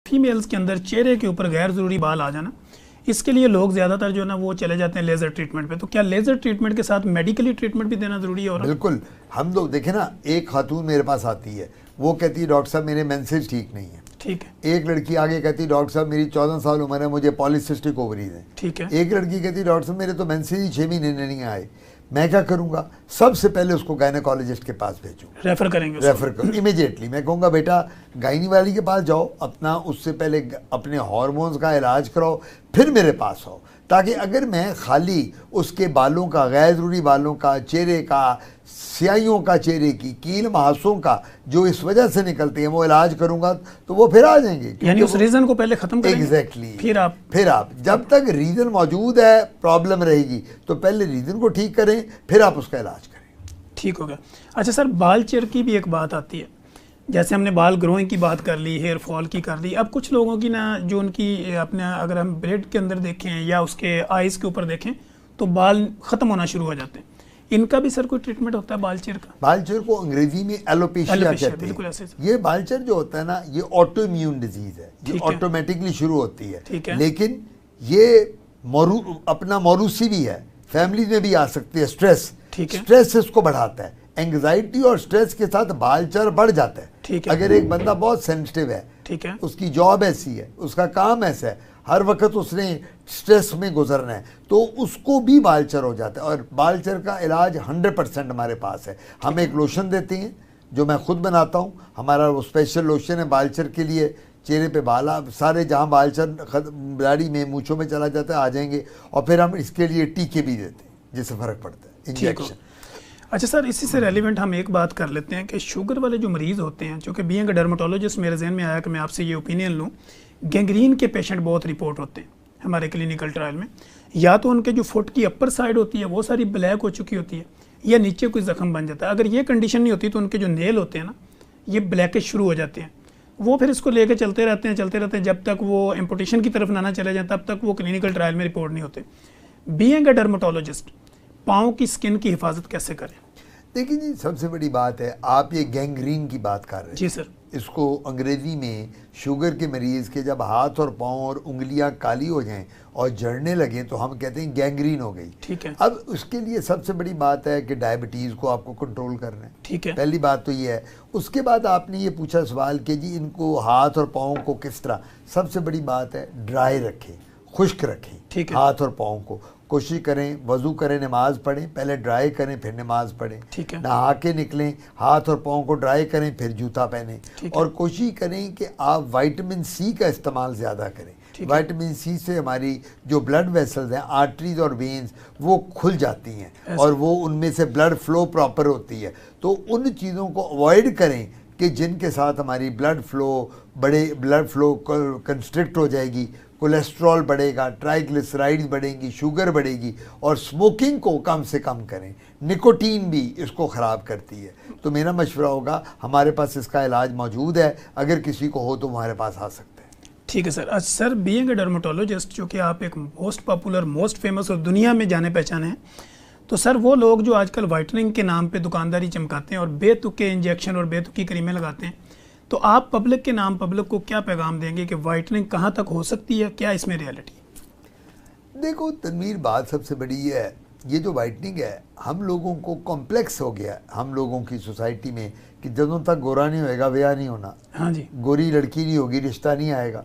Females के अंदर चेहरे के ऊपर गैर ज़रूरी बाल आ जाना, इसके लिए लोग ज़्यादातर जो है ना वो चले जाते हैं लेज़र ट्रीटमेंट पे। तो क्या लेज़र ट्रीटमेंट के साथ मेडिकली ट्रीटमेंट भी देना ज़रूरी है? और बिल्कुल, हम लोग देखें ना, एक खातून मेरे पास आती है, वो कहती है डॉक्टर साहब मेरे मेंसेज ठीक नहीं है। ठीक है। एक लड़की आगे कहती है डॉक्टर साहब मेरी 14 साल उम्र है, मुझे पॉलीसिस्टिक ओवरीज है। ठीक है। एक लड़की कहती है डॉक्टर साहब मेरे तो मेंसेज ही 6 महीने नहीं आए। मैं क्या करूंगा? सबसे पहले उसको गायनेकोलॉजिस्ट के पास भेजूँ, रेफर करेंगे, रेफर करो इमीडिएटली। मैं कहूँगा बेटा गायनी वाली के पास जाओ, अपना उससे पहले अपने हार्मोन्स का इलाज कराओ, फिर मेरे पास आओ, ताकि अगर मैं खाली उसके बालों का, गैर ज़रूरी बालों का, चेहरे का, स्याहियों का, चेहरे की कील महासों का जो इस वजह से निकलते हैं वो इलाज करूंगा तो वो फिर आ जाएंगे। यानी उस रीज़न को पहले ख़त्म करेंगे। एग्जैक्टली। फिर आप जब तक रीज़न मौजूद है, प्रॉब्लम रहेगी, तो पहले रीज़न को ठीक करें, फिर आप उसका इलाज करें। ठीक हो गया। अच्छा सर, बाल चेर की भी एक बात आती है, जैसे हमने बाल ग्रोइंग की बात कर ली, हेयर फॉल की कर ली, अब कुछ लोगों की ना जो उनकी अपने अगर हम ब्रेड के अंदर देखें या उसके आइज़ के ऊपर देखें तो बाल ख़त्म होना शुरू हो जाते हैं। इनका भी सर कोई ट्रीटमेंट होता है बाल चेर का? बाल चेर को अंग्रेजी में एलोपेशिया कहते हैं। ऐसे। ये बाल चेर जो होता है ना, ये ऑटो इम्यून डिजीज है, ये ऑटोमेटिकली शुरू होती है। लेकिन ये अपना मौरूसी भी है, फैमिली में भी आ सकती है। स्ट्रेस इसको बढ़ाता है, एंग्जाइटी और स्ट्रेस के साथ बाल चेर बढ़ जाता है। अगर एक बंदा बहुत सेंसिटिव है, ठीक है, उसकी जॉब ऐसी है, उसका काम ऐसा है, हर वक्त उसने स्ट्रेस में गुजरना है, तो उसको भी बालचर हो जाता है। और बालचर का इलाज 100% हमारे पास है। हम एक लोशन देते हैं जो मैं खुद बनाता हूँ, हमारा वो स्पेशल लोशन है बालचर के लिए। चेहरे पे बाला सारे जहाँ बालचर दाढ़ी में, मूँछों में चला जाता है, आ जाएंगे। और फिर हम इसके लिए टीके भी देते हैं जिससे फ़र्क पड़ता है, इंजेक्शन। अच्छा सर, इसी से रेलिवेंट हम एक बात कर लेते हैं कि शुगर वाले जो मरीज़ होते हैं, चूँकि बीइंग अ डर्मेटोलॉजिस्ट मेरे जहन में आया कि मैं आपसे ये ओपिनियन लूँ, गैंग्रीन के पेशेंट बहुत रिपोर्ट होते हैं हमारे क्लिनिकल ट्रायल में। या तो उनके जो फुट की अपर साइड होती है वो सारी ब्लैक हो चुकी होती है, या नीचे कोई ज़ख्म बन जाता है। अगर ये कंडीशन नहीं होती तो उनके जो नेल होते हैं ना, ये ब्लैकिश शुरू हो जाते हैं। वो फिर इसको लेकर चलते रहते हैं जब तक वो एम्पुटेशन की तरफ ना चले जाए, तब तक वो क्लिनिकल ट्रायल में रिपोर्ट नहीं होते। बीइंग अ डर्मेटोलॉजिस्ट, पाँव की स्किन की हिफाजत कैसे करें? देखिए जी, सबसे बड़ी बात है, आप ये गैंग्रीन की बात कर रहे हैं। जी सर। इसको अंग्रेजी में शुगर के मरीज़ के जब हाथ और पाँव और उंगलियां काली हो जाएं और जड़ने लगें तो हम कहते हैं गैंग्रीन हो गई। ठीक है। अब उसके लिए सबसे बड़ी बात है कि डायबिटीज़ को आपको कंट्रोल करना है। ठीक है। पहली बात तो ये है। उसके बाद आपने ये पूछा सवाल कि जी इनको हाथ और पाँव को किस तरह, सबसे बड़ी बात है ड्राई रखें, खुश्क रखें। ठीक है। हाथ और पाँव को कोशिश करें, वज़ू करें, नमाज पढ़ें, पहले ड्राई करें फिर नमाज पढ़ें। ठीक है। नहा के निकलें, हाथ और पाँव को ड्राई करें फिर जूता पहनें। और कोशिश करें कि आप विटामिन सी का इस्तेमाल ज़्यादा करें। विटामिन सी से हमारी जो ब्लड वेसल्स हैं, आर्टरीज और वेन्स, वो खुल जाती हैं और वो उनमें से ब्लड फ्लो प्रॉपर होती है। तो उन चीज़ों को अवॉइड करें कि जिनके साथ हमारी ब्लड फ्लो कंस्ट्रिक्ट हो जाएगी, कोलेस्ट्रॉल बढ़ेगा, ट्राइग्लिसराइड्स बढ़ेंगी, शुगर बढ़ेगी। और स्मोकिंग को कम से कम करें, निकोटीन भी इसको ख़राब करती है। तो मेरा मशवरा होगा, हमारे पास इसका इलाज मौजूद है, अगर किसी को हो तो हमारे पास आ सकते हैं। ठीक है sir. Sir being a dermatologist, जो कि आप एक मोस्ट पॉपुलर, मोस्ट फेमस और दुनिया में जाने पहचाने हैं, तो सर वो लोग जो आजकल वाइटनिंग के नाम पे दुकानदारी चमकाते हैं और बेतुके इंजेक्शन और बेतुकी क्रीमें लगाते हैं, तो आप पब्लिक के नाम पब्लिक को क्या पैगाम देंगे कि वाइटनिंग कहाँ तक हो सकती है, क्या इसमें रियलिटी? देखो तनवीर, बात सबसे बड़ी ये है, ये जो वाइटनिंग है हम लोगों को कॉम्प्लेक्स हो गया, हम लोगों की सोसाइटी में, कि ਜਦੋਂ तक गोरा नहीं होएगा ब्याह नहीं होना। हाँ जी। गोरी लड़की नहीं होगी रिश्ता नहीं आएगा,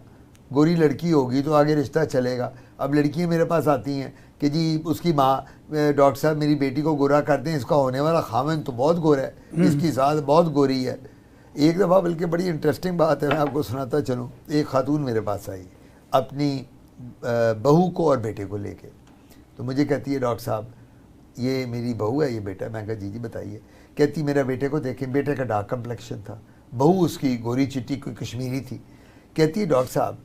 गोरी लड़की होगी तो आगे रिश्ता चलेगा। अब लड़कियाँ मेरे पास आती हैं कि जी उसकी माँ, डॉक्टर साहब मेरी बेटी को गोरा करते हैं, इसका होने वाला खामन तो बहुत गोरा है, इसकी सास बहुत गोरी है। एक दफ़ा बल्कि बड़ी इंटरेस्टिंग बात है, मैं आपको सुनाता चलूँ। एक खातून मेरे पास आई अपनी बहू को और बेटे को लेके, तो मुझे कहती है डॉक्टर साहब ये मेरी बहू है, ये बेटा। मैं कहा जी जी बताइए। कहती मेरा बेटे को देखें, बेटे का डार्क कम्प्लेक्शन था, बहू उसकी गोरी चिट्टी कोई कश्मीरी थी। कहती है डॉक्टर साहब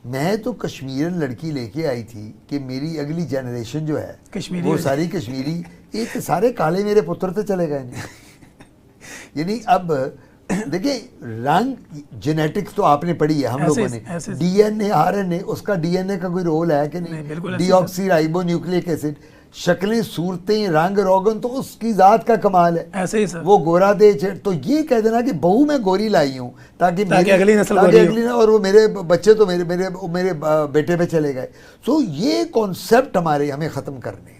मैं तो कश्मीरन लड़की लेके आई थी कि मेरी अगली जनरेशन जो है कश्मीरी, वो सारी कश्मीरी, ये तो सारे काले मेरे पुत्र तो चले गए नहीं। यानी अब देखिए रंग जेनेटिक्स तो आपने पढ़ी है, हम लोगों ने डीएनए आरएनए, उसका डीएनए का कोई रोल है कि नहीं? डीऑक्सी राइबो न्यूक्लिक एसिड, शक्लें, सूरतें, रंग रोगन तो उसकी ज़ात का कमाल है। ऐसे ही सर, वो गोरा दे तो ये कह देना कि बहू मैं गोरी लाई हूँ ताकि अगली नस्ल ताकि गोरी हो। अगली और वो मेरे बच्चे तो मेरे बेटे पे चले गए। सो ये कॉन्सेप्ट हमारे हमें ख़त्म करने हैं।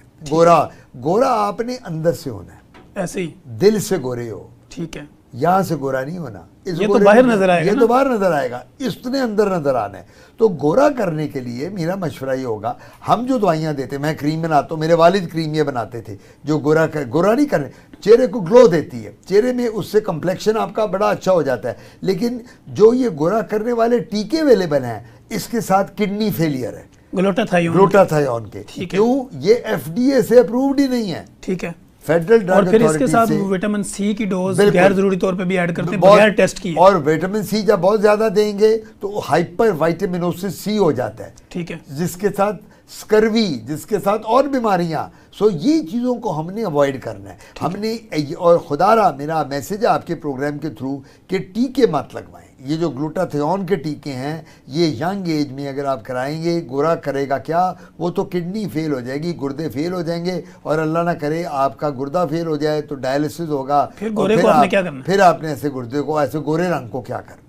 गोरा आपने अंदर से होना है, ऐसे ही दिल से गोरे हो, ठीक है। यहाँ से गोरा नहीं होना। ये तो बाहर नजर आएगा, ये तो बाहर नजर आएगा, इसने अंदर नजर आना है। तो गोरा करने के लिए मेरा मशवरा ये होगा, हम जो दवाइयाँ देते, मैं क्रीम बनाता हूँ, मेरे वालिद क्रीम ये बनाते थे जो गोरा नहीं करने, चेहरे को ग्लो देती है, चेहरे में उससे कम्प्लेक्शन आपका बड़ा अच्छा हो जाता है। लेकिन जो ये गोरा करने वाले टीके अवेलेबल हैं, इसके साथ किडनी फेलियर है, ग्लूटाथायोन के। क्यों? ये FDA से अप्रूव्ड ही नहीं है, ठीक है। फेडरल ड्रग और फिर इसके अथॉरिटी साथ से। विटामिन सी की डोज गैर जरूरी तौर पे भी ऐड करते हैं बगैर टेस्ट किए। और विटामिन सी जब बहुत ज्यादा देंगे तो हाइपर वाइटामिनोसिस सी हो जाता है, ठीक है, जिसके साथ स्कर्वी, जिसके साथ और बीमारियां। सो ये चीज़ों को हमने अवॉइड करना है हमने। और खुदारा मेरा मैसेज है आपके प्रोग्राम के थ्रू कि टीके मत लगवाएं। ये जो ग्लूटाथियोन के टीके हैं, ये यंग एज में अगर आप कराएंगे, गोरा करेगा क्या? वो तो किडनी फेल हो जाएगी, गुर्दे फेल हो जाएंगे, और अल्लाह ना करे आपका गुर्दा फेल हो जाए तो डायलिसिस होगा। फिर गोरे को आपने क्या करना? फिर आपने ऐसे गुर्दे को, ऐसे गोरे रंग को क्या करना?